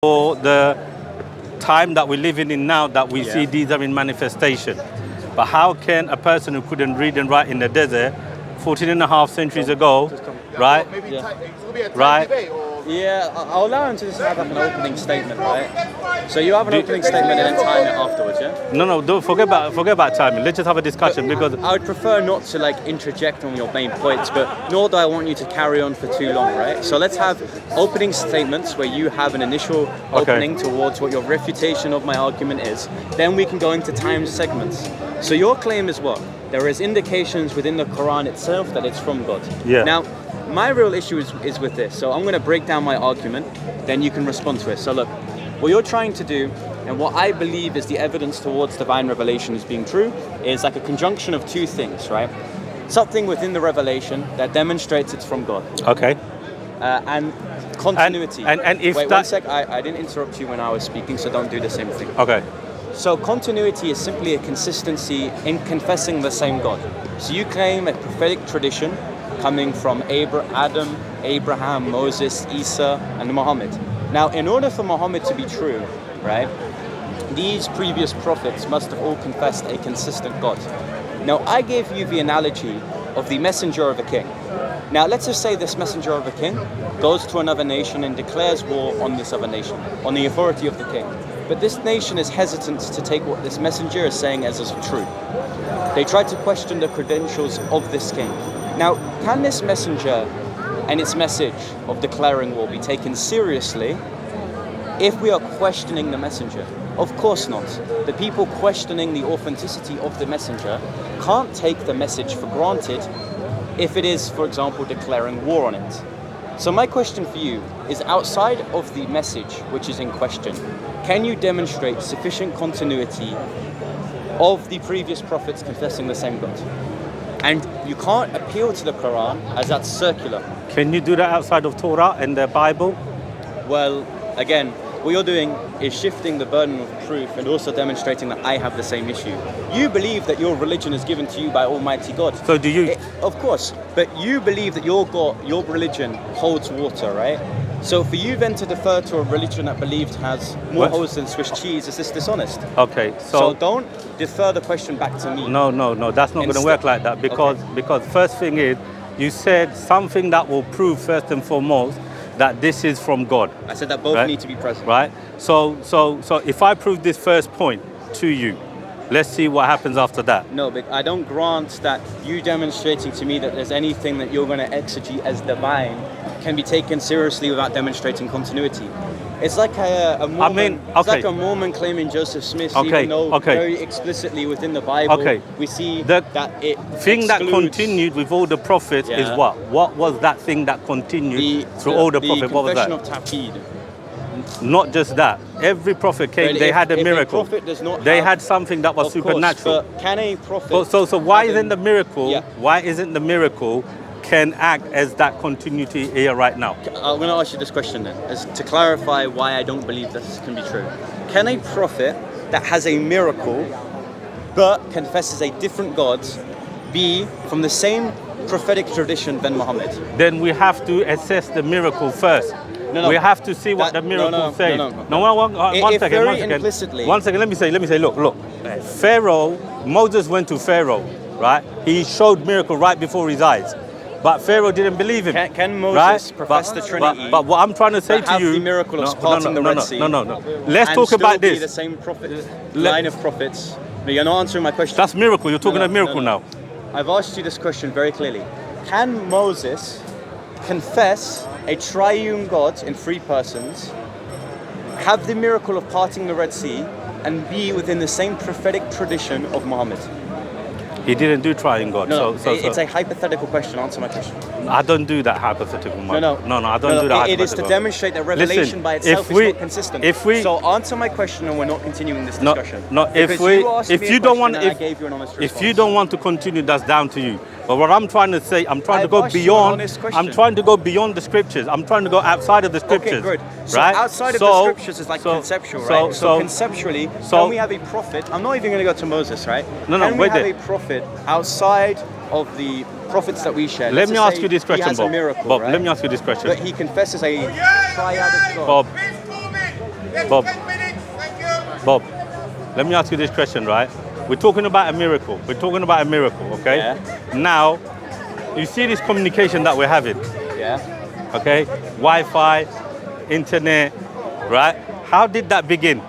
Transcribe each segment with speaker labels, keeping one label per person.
Speaker 1: For the time that we're living in now, that we see these are in manifestation. But how can a person who couldn't read and write in the desert 14 and a half centuries ago, right? Right?
Speaker 2: Yeah, I'll allow him to just have like an opening statement, right? So you have an opening statement and then time it afterwards, yeah?
Speaker 1: No, don't forget about timing. Let's just have a discussion because
Speaker 2: I would prefer not to like interject on your main points, but nor do I want you to carry on for too long, right? So let's have opening statements where you have an initial opening towards what your refutation of my argument is. Then we can go into time segments. So your claim is what? There is indications within the Quran itself that it's from God.
Speaker 1: Yeah.
Speaker 2: Now, my real issue is with this. So I'm going to break down my argument, then you can respond to it. So look, what you're trying to do, and what I believe is the evidence towards divine revelation as being true, is like a conjunction of two things, right? Something within the revelation that demonstrates it's from God.
Speaker 1: Okay.
Speaker 2: And continuity.
Speaker 1: And if
Speaker 2: Wait,
Speaker 1: that...
Speaker 2: 1 sec, I didn't interrupt you when I was speaking, so don't do the same thing.
Speaker 1: Okay.
Speaker 2: So continuity is simply a consistency in confessing the same God. So you claim a prophetic tradition coming from Adam, Abraham, Moses, Isa, and Muhammad. Now, in order for Muhammad to be true, right, these previous prophets must have all confessed a consistent God. Now, I gave you the analogy of the messenger of a king. Now, let's just say this messenger of a king goes to another nation and declares war on this other nation, on the authority of the king. But this nation is hesitant to take what this messenger is saying as true. They try to question the credentials of this king. Now, can this messenger and its message of declaring war be taken seriously if we are questioning the messenger? Of course not. The people questioning the authenticity of the messenger can't take the message for granted if it is, for example, declaring war on it. So my question for you is, outside of the message which is in question, can you demonstrate sufficient continuity of the previous prophets confessing the same God? And you can't appeal to the Quran as that's circular.
Speaker 1: Can you do that outside of Torah and the Bible?
Speaker 2: Well, again, what you're doing is shifting the burden of proof and also demonstrating that I have the same issue. You believe that your religion is given to you by Almighty God.
Speaker 1: So do you?
Speaker 2: Of course, but you believe that your God, your religion holds water, right? So for you then to defer to a religion that believed has more holes than Swiss cheese, is this dishonest?
Speaker 1: Okay,
Speaker 2: so don't defer the question back to me.
Speaker 1: No, that's not going to work like that because first thing is, you said something that will prove first and foremost that this is from God.
Speaker 2: I said that both need to be present.
Speaker 1: Right? So if I prove this first point to you, let's see what happens after that.
Speaker 2: No, but I don't grant that you demonstrating to me that there's anything that you're going to exegete as divine can be taken seriously without demonstrating continuity. It's like a Mormon, it's like a Mormon claiming Joseph Smith, even though very explicitly within the Bible we see that it
Speaker 1: thing that continued with all the prophets is what? What was that thing that continued through all the prophets? What was that?
Speaker 2: The confession of Tawheed.
Speaker 1: Not just that. Every prophet came,
Speaker 2: But
Speaker 1: they had a miracle. They had something that was supernatural.
Speaker 2: But can a prophet...
Speaker 1: So why isn't the miracle, why isn't the miracle can act as that continuity here right now?
Speaker 2: I'm going to ask you this question then, as to clarify why I don't believe this can be true. Can a prophet that has a miracle but confesses a different God be from the same prophetic tradition than Muhammad?
Speaker 1: Then we have to assess the miracle first. We have to see what the miracle says. One second, let me say, look. Pharaoh, Moses went to Pharaoh, right? He showed miracle right before his eyes. But Pharaoh didn't believe him.
Speaker 2: Can Moses profess the Trinity?
Speaker 1: But what I'm trying to say to you,
Speaker 2: the miracle of parting the Red Sea.
Speaker 1: No. Let's talk about this.
Speaker 2: Be the same line of prophets. No, you're not answering my question.
Speaker 1: That's miracle. You're talking about miracle now.
Speaker 2: I've asked you this question very clearly. Can Moses confess a triune God in three persons, have the miracle of parting the Red Sea, and be within the same prophetic tradition of Muhammad?
Speaker 1: He didn't do triune God.
Speaker 2: It's a hypothetical question. Answer my question.
Speaker 1: I don't do that hypothetical.
Speaker 2: No,
Speaker 1: I don't do that.
Speaker 2: It is to demonstrate that revelation by itself is not consistent. So answer my question, and we're not continuing this discussion. If you don't want to continue, that's down to you. But what I'm trying to say, I'm trying to go beyond the scriptures. I'm trying to go outside of the scriptures. Okay, good. So
Speaker 1: right?
Speaker 2: outside of the scriptures is like conceptual, right? So conceptually, can we have a prophet? I'm not even going to go to Moses, right? Can we have a prophet outside of the prophets that we share?
Speaker 1: Let me ask you this question, Bob.
Speaker 2: He has a miracle,
Speaker 1: Bob,
Speaker 2: right?
Speaker 1: let me ask you this question.
Speaker 2: But he confesses a triadic God.
Speaker 1: Bob, Bob, let me ask you this question, right? We're talking about a miracle. Okay?
Speaker 2: Yeah.
Speaker 1: Now, you see this communication that we're having.
Speaker 2: Yeah.
Speaker 1: Okay? Wi-Fi, internet, right? How did that begin?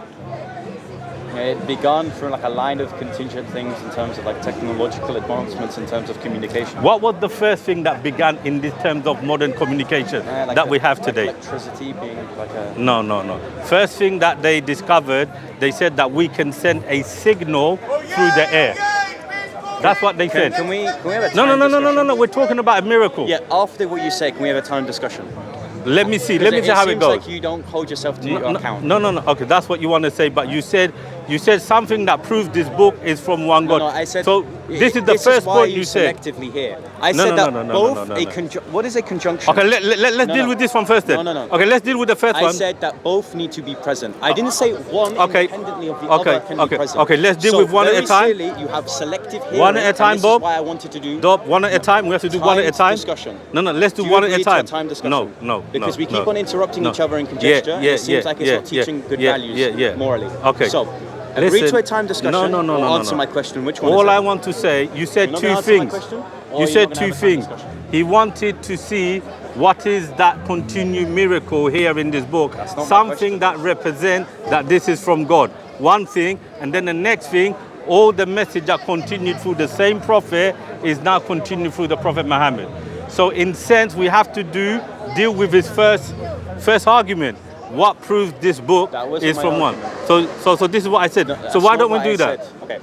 Speaker 2: It began from like a line of contingent things in terms of like technological advancements in terms of communication.
Speaker 1: What was the first thing that began in this terms of modern communication that we have today?
Speaker 2: Electricity being like a...
Speaker 1: No. First thing that they discovered, they said that we can send a signal through the air. That's what they said.
Speaker 2: Can we have a time
Speaker 1: No. We're talking about a miracle.
Speaker 2: Yeah, after what you say, can we have a time discussion?
Speaker 1: Let me see how it goes.
Speaker 2: It seems like you don't hold yourself to your account.
Speaker 1: No. Okay, that's what you want to say, but you said something that proves this book is from one God.
Speaker 2: No, I said...
Speaker 1: So this is the first point you said.
Speaker 2: Selectively here. I said that both what is a conjunction?
Speaker 1: Okay, let's deal with this one first then.
Speaker 2: No.
Speaker 1: Okay, let's deal with the first one.
Speaker 2: I said that both need to be present. I didn't say one independently of the other can be present.
Speaker 1: Okay, let's deal with one at a time.
Speaker 2: Very clearly, you have selective hearing.
Speaker 1: One at a time, Bob.
Speaker 2: This is why I wanted to do...
Speaker 1: Bob, one at a time. We have to do one at a time.
Speaker 2: Discussion.
Speaker 1: No, let's do one at a time.
Speaker 2: Time discussion?
Speaker 1: No.
Speaker 2: Because we keep on interrupting each other in conjecture. It seems like it's not teaching good values morally.
Speaker 1: Okay.
Speaker 2: So, agree to a time discussion.
Speaker 1: No.
Speaker 2: Answer my question. Which one?
Speaker 1: All I want to say, you said two things. You said two things. He wanted to see what is that continued miracle here in this book. Something that represents that this is from God. One thing, and then the next thing, all the message that continued through the same prophet is now continued through the Prophet Muhammad. So in sense, we have to deal with his first argument. What proves this book is from one. So this is what I said. So why don't we do that?
Speaker 2: Okay.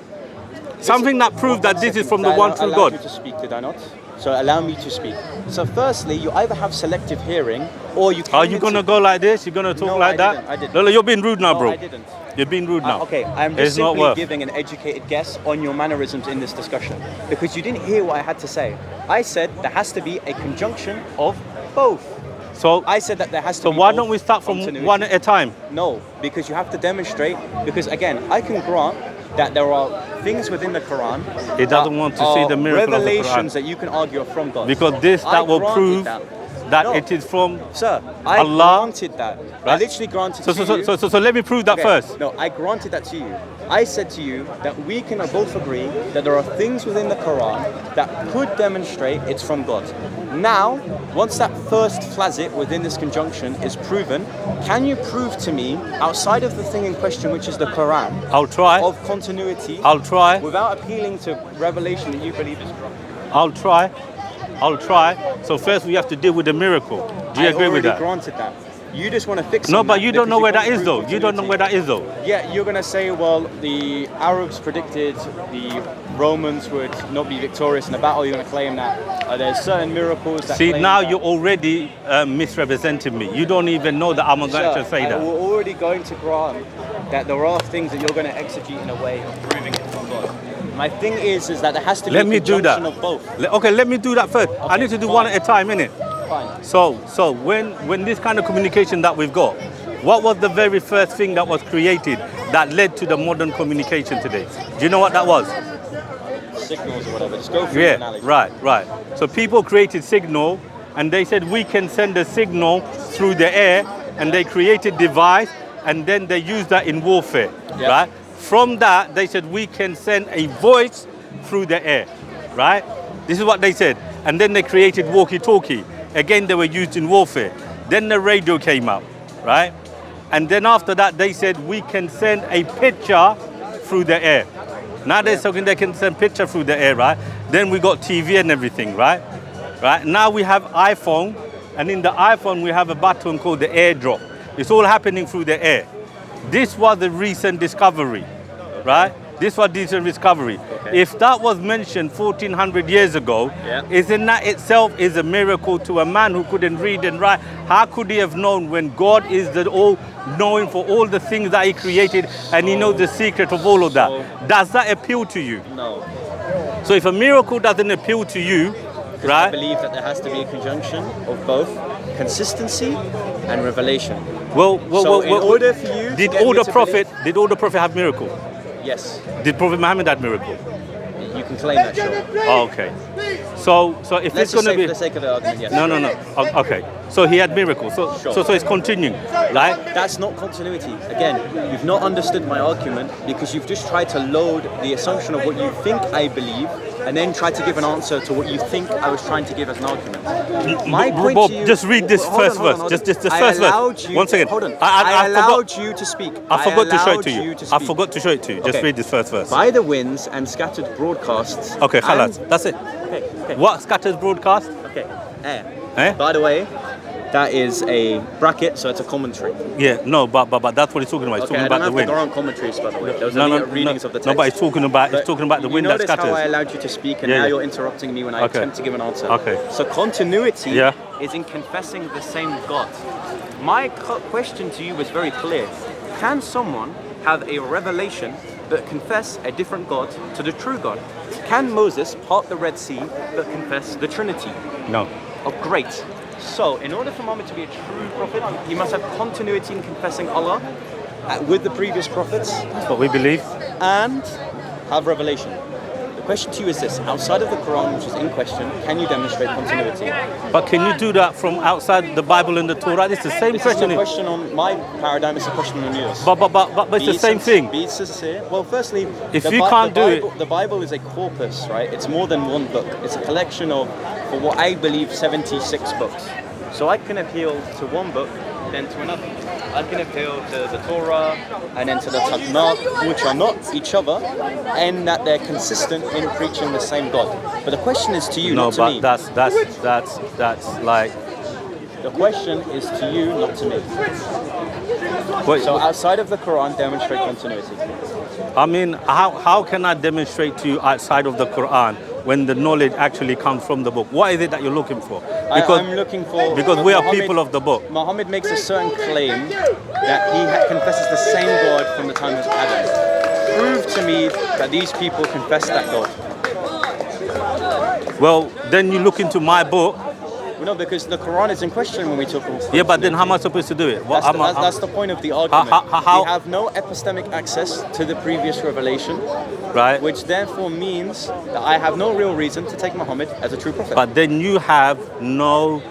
Speaker 1: Something that proves that this is from the one true God.
Speaker 2: I allowed you to speak, did I not? So allow me to speak. So firstly, you either have selective hearing or you can...
Speaker 1: Are you going to go like this? You're going to talk like that?
Speaker 2: I didn't.
Speaker 1: No, you're being rude now, bro.
Speaker 2: I didn't.
Speaker 1: You're being rude now.
Speaker 2: Okay, I'm just simply giving an educated guess on your mannerisms in this discussion. Because you didn't hear what I had to say. I said there has to be a conjunction of both.
Speaker 1: So
Speaker 2: I said that there has to be...
Speaker 1: So why don't we start from one at a time?
Speaker 2: No, because you have to demonstrate. Because again, I can grant that there are things within the Quran.
Speaker 1: It doesn't want to see the miracle of the Quran.
Speaker 2: Revelations that you can argue are from God.
Speaker 1: Because that will prove that it is from
Speaker 2: Sir, I
Speaker 1: Allah.
Speaker 2: Granted that.
Speaker 1: Right?
Speaker 2: I literally granted to you.
Speaker 1: So let me prove that first.
Speaker 2: No, I granted that to you. I said to you that we can both agree that there are things within the Quran that could demonstrate it's from God. Now, once that first flazit within this conjunction is proven, can you prove to me, outside of the thing in question, which is the Quran,
Speaker 1: I'll try.
Speaker 2: Of continuity,
Speaker 1: I'll try.
Speaker 2: Without appealing to revelation that you believe is wrong?
Speaker 1: I'll try. So first we have to deal with the miracle. Do you agree with that?
Speaker 2: I already granted that. You just want to fix it.
Speaker 1: No, but you don't know where that is though. You don't know where that is though.
Speaker 2: Yeah, you're going to say, well, the Arabs predicted the Romans would not be victorious in a battle. You're going to claim that there's certain miracles that...
Speaker 1: See, now you're already misrepresenting me. You don't even know that I'm going to say that.
Speaker 2: We're already going to grant that there are things that you're going to exegete in a way of proving it from God. My thing is that there has to be a conjunction of both.
Speaker 1: Okay, let me do that first. Okay, I need to do one at a time, innit?
Speaker 2: Fine.
Speaker 1: So when this kind of communication that we've got, what was the very first thing that was created that led to the modern communication today? Do you know what that was?
Speaker 2: Signals or whatever. Just go through the analogy.
Speaker 1: Right. So people created signal, and they said we can send a signal through the air, and they created device, and then they used that in warfare, right? From that, they said we can send a voice through the air, right? This is what they said. And then they created walkie-talkie. Again, they were used in warfare. Then the radio came out, right? And then after that, they said we can send a picture through the air. Now they're talking they can send picture through the air, right? Then we got TV and everything, right? Now we have iPhone, and in the iPhone we have a button called the airdrop. It's all happening through the air. This was the recent discovery, right? This was recent discovery. Okay. If that was mentioned 1400 years ago, isn't that itself is a miracle to a man who couldn't read and write? How could he have known when God is the all-knowing for all the things that he created and he knows the secret of all of that? Does that appeal to you?
Speaker 2: No.
Speaker 1: So if a miracle doesn't appeal to you, right?
Speaker 2: I believe that there has to be a conjunction of both consistency and revelation.
Speaker 1: Well,
Speaker 2: in order for you
Speaker 1: did all the prophet have miracle?
Speaker 2: Yes.
Speaker 1: Did Prophet Muhammad have miracle?
Speaker 2: You can claim that, sure.
Speaker 1: Oh, okay. So if
Speaker 2: Let's
Speaker 1: it's going to be
Speaker 2: for the sake of the argument, yes.
Speaker 1: no. Okay. So he had miracles. So it's continuing, right?
Speaker 2: That's not continuity. Again, you've not understood my argument because you've just tried to load the assumption of what you think I believe and then try to give an answer to what you think I was trying to give as an argument. My point
Speaker 1: Bob,
Speaker 2: to you,
Speaker 1: just read this first verse. Just the first verse. Once again.
Speaker 2: Hold on.
Speaker 1: I
Speaker 2: allowed
Speaker 1: forgot,
Speaker 2: you to speak.
Speaker 1: I forgot to show it to you. I forgot to show it to you. Just
Speaker 2: Okay.
Speaker 1: read this first verse.
Speaker 2: By the winds and scattered broadcasts.
Speaker 1: Okay, khalas. That's it.
Speaker 2: Okay.
Speaker 1: What scatters broadcast?
Speaker 2: Okay.
Speaker 1: Eh?
Speaker 2: By the way, that is a bracket, so it's a commentary.
Speaker 1: Yeah, no, but that's what he's talking about. He's talking about the wind.
Speaker 2: I don't have the Quran commentaries, by the way. Those are readings of the text.
Speaker 1: No, but he's talking about the wind that scatters.
Speaker 2: You notice how I allowed you to speak, and now you're interrupting me when I attempt to give an answer.
Speaker 1: Okay.
Speaker 2: So continuity is in confessing the same God. My question to you was very clear. Can someone have a revelation but confess a different God to the true God? Can Moses part the Red Sea but confess the Trinity?
Speaker 1: No.
Speaker 2: Oh, great. So, in order for Muhammad to be a true prophet, he must have continuity in confessing Allah with the previous prophets.
Speaker 1: That's what we believe.
Speaker 2: And have revelation. The question to you is this: outside of the Quran, which is in question, can you demonstrate continuity?
Speaker 1: But can you do that from outside the Bible and the Torah? It's the same question.
Speaker 2: It's a question on my paradigm. It's a question on yours.
Speaker 1: But it's the same thing.
Speaker 2: Be sincere. Well, firstly,
Speaker 1: if you can't do it,
Speaker 2: the Bible is a corpus, right? It's more than one book. It's a collection of, for what I believe, 76 books. So I can appeal to one book, then to another. I can appeal to the Torah and then to the Tanakh, which are not each other, and that they're consistent in preaching the same God. But the question is to you, not to me.
Speaker 1: No, but that's like.
Speaker 2: The question is to you, not to me. So outside of the Quran, demonstrate continuity.
Speaker 1: I mean, how can I demonstrate to you outside of the Quran when the knowledge actually comes from the book? What is it that you're looking for?
Speaker 2: I'm looking for...
Speaker 1: Because we are people of the book.
Speaker 2: Muhammad makes a certain claim that he confesses the same God from the time of Adam. Prove to me that these people confess that God.
Speaker 1: Well, then you look into my book.
Speaker 2: No, because the Quran is in question when we talk about...
Speaker 1: Yeah, but then how am I supposed to do it?
Speaker 2: That's the point of the argument. We have no epistemic access to the previous revelation,
Speaker 1: right?
Speaker 2: Which therefore means that I have no real reason to take Muhammad as a true prophet.
Speaker 1: But then you have no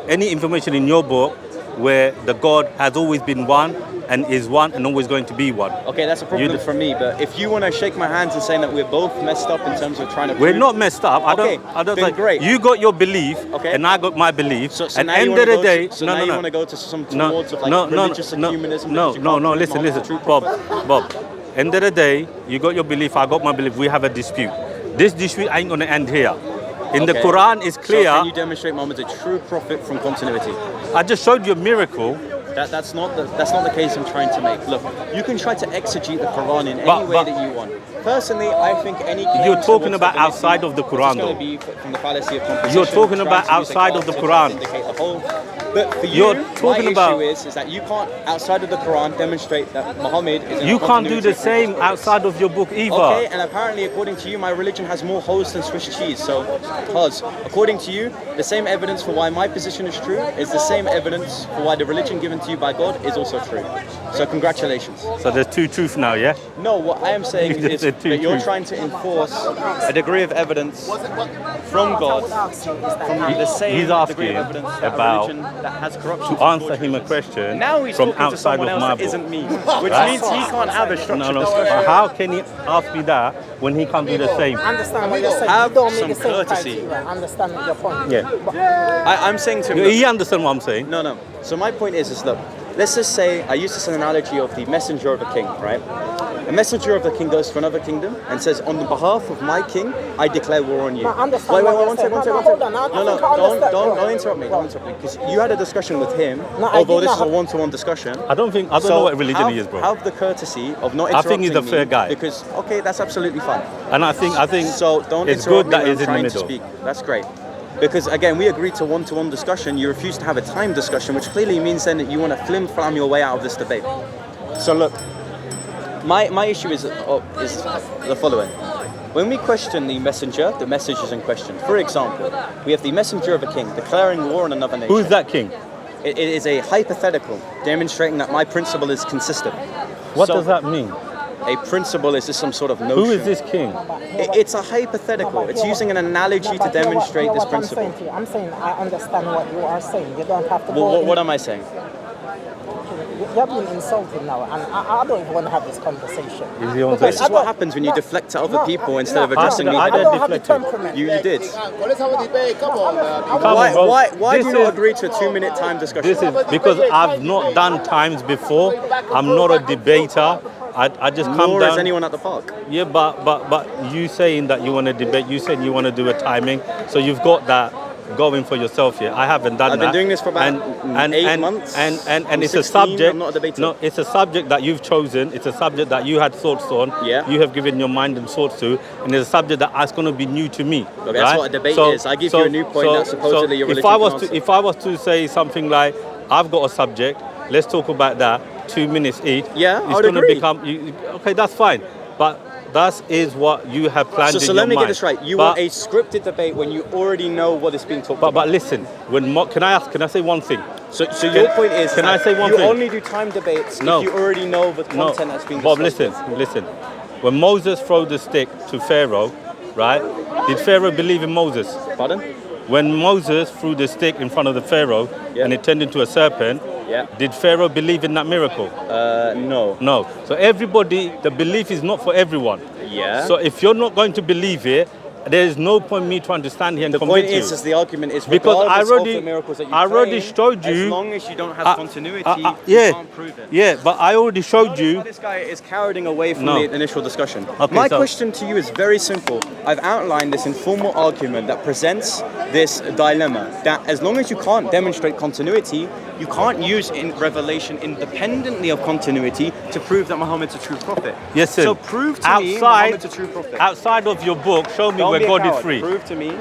Speaker 1: any information in your book where the God has always been one and is one and always going to be one.
Speaker 2: Okay, that's a problem for me. But if you want to shake my hands and saying that we're both messed up in terms of trying to...
Speaker 1: We're not messed up. I don't
Speaker 2: then
Speaker 1: like,
Speaker 2: great.
Speaker 1: You got your belief, and I got my belief.
Speaker 2: So
Speaker 1: and
Speaker 2: now
Speaker 1: end of the day,
Speaker 2: you want to go to some towards of like religious ecumenism.
Speaker 1: Listen, Bob. End of the day, you got your belief, I got my belief. We have a dispute. This dispute ain't going to end here. In the Quran, it's clear.
Speaker 2: So can you demonstrate Muhammad as a true prophet from continuity?
Speaker 1: I just showed you a miracle.
Speaker 2: That's not the case I'm trying to make. Look, you can try to exegete the Quran in any way that you want. Personally, I think any claim
Speaker 1: you're talking about outside of the Quran, though.
Speaker 2: Be from the fallacy of composition.
Speaker 1: You're talking about outside of the Quran.
Speaker 2: But for you, my issue is that you can't, outside of the Quran, demonstrate that Muhammad is in
Speaker 1: You can't do the same outside of your book either.
Speaker 2: Okay, and apparently, according to you, my religion has more holes than Swiss cheese. So, according to you, the same evidence for why my position is true is the same evidence for why the religion given to you by God is also true. So, congratulations.
Speaker 1: So there's two truths now, yeah?
Speaker 2: No, what I am saying is that you're trying to enforce a degree of evidence from God, from the same degree of evidence that a religion that has corruption.
Speaker 1: To answer him a question
Speaker 2: now he's
Speaker 1: from
Speaker 2: talking to
Speaker 1: outside
Speaker 2: someone
Speaker 1: of
Speaker 2: else
Speaker 1: my
Speaker 2: that
Speaker 1: book.
Speaker 2: isn't me, which means he can't have a structured discussion.
Speaker 1: How can he ask me that when he can't do the same?
Speaker 3: Understand what you're saying.
Speaker 2: Have
Speaker 3: you don't
Speaker 2: some
Speaker 3: make the same
Speaker 2: courtesy.
Speaker 3: criteria. Understand your point.
Speaker 1: Yeah.
Speaker 2: I'm saying to him...
Speaker 1: He understands what I'm saying.
Speaker 2: No. So my point is look, let's just say, I use this analogy of the messenger of a king, right? A messenger of the king goes to another kingdom and says, on the behalf of my king, I declare war on you.
Speaker 3: No,
Speaker 2: One second. Don't interrupt me, because you had a discussion with him, although this is a one-to-one discussion.
Speaker 1: I don't know what religion he is, bro.
Speaker 2: Have the courtesy of not interrupting me.
Speaker 1: I think he's a fair guy.
Speaker 2: Because, okay, that's absolutely fine.
Speaker 1: And I think
Speaker 2: so don't
Speaker 1: it's
Speaker 2: interrupt
Speaker 1: good that
Speaker 2: me
Speaker 1: he's in the middle.
Speaker 2: speak. That's great. Because again, we agreed to one-to-one discussion. You refuse to have a time discussion, which clearly means then that you want to flim-flam your way out of this debate. So look, my issue is the following. When we question the messenger, the message is in question. For example, we have the messenger of a king declaring war on another nation.
Speaker 1: Who's that king?
Speaker 2: It is a hypothetical demonstrating that my principle is consistent.
Speaker 1: What does that mean?
Speaker 2: a principle? Is this some sort of notion?
Speaker 1: Who is this king?
Speaker 2: It's a hypothetical. It's using an analogy to demonstrate this principle.
Speaker 3: I'm saying I understand what you are saying. You don't have to
Speaker 2: What am I saying?
Speaker 3: You're being insulting now, and I don't even want to have this conversation.
Speaker 2: This is what happens when you deflect to other people instead of addressing me.
Speaker 3: I don't have the temperament.
Speaker 2: You did.
Speaker 4: Let's have a debate. Come on.
Speaker 2: Why do you not agree to a 2-minute time discussion?
Speaker 1: This is because I've not done times before. I'm not a debater. I just come down.
Speaker 2: Nor is anyone at the park.
Speaker 1: Yeah, but you saying that you want to debate, you saying you want to do a timing, so you've got that going for yourself here. I haven't done that.
Speaker 2: I've been doing this for about 8 months.
Speaker 1: And it's 16, a subject.
Speaker 2: I'm not a debater.
Speaker 1: No, it's a subject that you've chosen. It's a subject that you had thoughts on.
Speaker 2: Yeah.
Speaker 1: You have given your mind and thoughts to, and it's a subject that's going to be new to me.
Speaker 2: Okay, that's what a debate is. I give you a new point that supposedly your religion can answer.
Speaker 1: If I was to say something like, I've got a subject, let's talk about that. 2 minutes each.
Speaker 2: Yeah,
Speaker 1: it's going to become. Okay, that's fine, but. That is what you have planned in your mind.
Speaker 2: So let me get this right. You want a scripted debate when you already know what is being talked about.
Speaker 1: But listen, can I say one thing?
Speaker 2: So your point is,
Speaker 1: can I say one thing?
Speaker 2: You only do time debates if you already know the content that's being discussed.
Speaker 1: Bob, listen. When Moses threw the stick to Pharaoh, right? Did Pharaoh believe in Moses?
Speaker 2: Pardon?
Speaker 1: When Moses threw the stick in front of the Pharaoh and it turned into a serpent, did Pharaoh believe in that miracle?
Speaker 2: No.
Speaker 1: No. So everybody, the belief is not for everyone.
Speaker 2: Yeah.
Speaker 1: So if you're not going to believe it, there is no point me trying to stand here and convince you.
Speaker 2: The argument is
Speaker 1: because I already showed you.
Speaker 2: As long as you don't have continuity, you can't prove it.
Speaker 1: Yeah, but I already showed you.
Speaker 2: This guy is carrying away from the initial discussion.
Speaker 1: Okay,
Speaker 2: My question to you is very simple. I've outlined this informal argument that presents this dilemma that as long as you can't demonstrate continuity, you can't use in revelation independently of continuity to prove that Muhammad's a true prophet.
Speaker 1: Yes, sir.
Speaker 2: So prove to me Muhammad's a true prophet.
Speaker 1: Outside of your book, show me where God is free.
Speaker 2: Prove to me.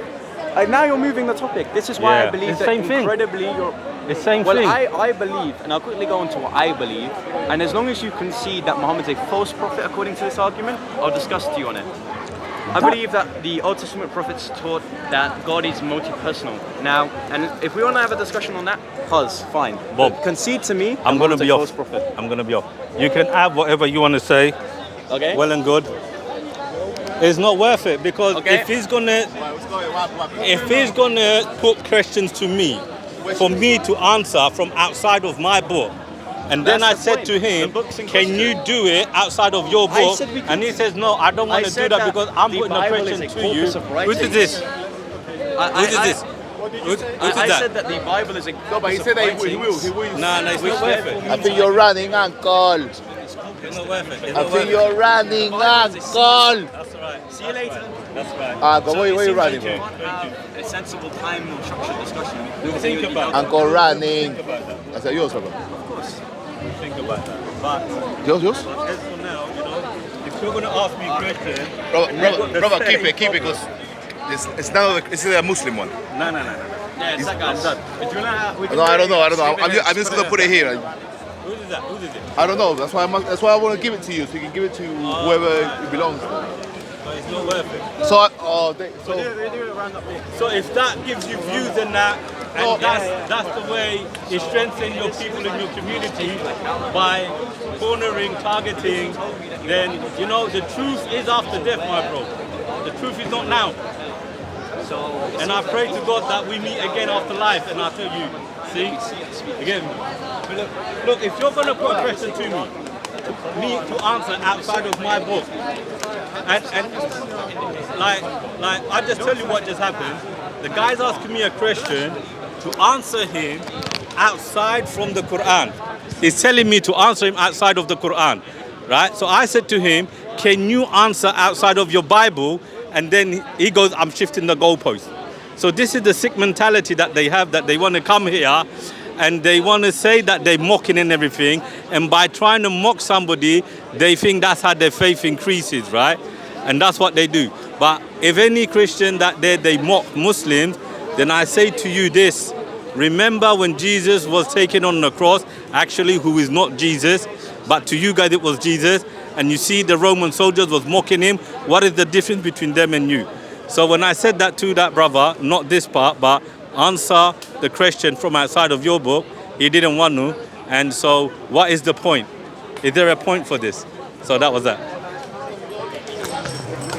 Speaker 2: Now you're moving the topic. This is why I believe that incredibly you're...
Speaker 1: The same
Speaker 2: thing.
Speaker 1: Well,
Speaker 2: I believe, and I'll quickly go into what I believe, and as long as you concede that Muhammad's a false prophet according to this argument, I'll discuss to you on it. I believe that the Old Testament prophets taught that God is multi-personal. Now, and if we want to have a discussion on that, fine.
Speaker 1: Bob,
Speaker 2: but concede to me,
Speaker 1: I'm going to be off.
Speaker 2: Prophet.
Speaker 1: I'm going to be off. You can add whatever you want to say.
Speaker 2: Okay.
Speaker 1: Well and good. It's not worth it because if he's gonna put questions to me, for me to answer from outside of my book, and then I said to him, can you do it outside of your book? And he says, no, I don't want to do that because I'm putting a question to you. Who did this? Who did this?
Speaker 2: I said that the Bible is a
Speaker 4: No, but he said that he will.
Speaker 1: No, it's not worth it.
Speaker 4: I think you're running, uncle.
Speaker 1: It's not worth it.
Speaker 4: I think you're running, uncle.
Speaker 1: That's all right.
Speaker 2: See you later.
Speaker 1: That's right.
Speaker 4: Uncle, where are you running,
Speaker 2: You
Speaker 4: bro?
Speaker 2: can't have a sensible time or structured discussion.
Speaker 1: Think about that.
Speaker 4: Uncle running. I said, yours, brother.
Speaker 1: Think about that. But
Speaker 4: Yours?
Speaker 1: as for now, if you're going to ask me a question...
Speaker 4: Brother, keep it, because it's a Muslim one.
Speaker 1: No.
Speaker 2: Yeah, it's that guy.
Speaker 1: I'm done.
Speaker 4: No, I don't know. I'm just going to put it here.
Speaker 1: Who is that? Who is it?
Speaker 4: I don't know. That's why I want to give it to you, so you can give it to whoever it belongs to.
Speaker 1: But it's not worth it. So if that gives you views and that, and that's the way you strengthen your people in your community by cornering, targeting, then the truth is after death, my bro. The truth is not now. And I pray to God that we meet again after life, and I tell you, see, again, look, if you're going to put a question to me to answer outside of my book, and like I just tell you what just happened. The guy's asking me a question to answer him outside from the Quran. He's telling me to answer him outside of the Quran, right? So I said to him, can you answer outside of your Bible? And then he goes, I'm shifting the goalpost. So this is the sick mentality that they have, that they want to come here and they want to say that they're mocking and everything. And by trying to mock somebody, they think that's how their faith increases, right? And that's what they do. But if any Christian that they mock Muslims, then I say to you this, remember when Jesus was taken on the cross, actually who is not Jesus, but to you guys it was Jesus, and you see the Roman soldiers was mocking him. What is the difference between them and you? So when I said that to that brother, not this part, but answer the question from outside of your book, he didn't want to. And so what is the point? Is there a point for this? So that was that.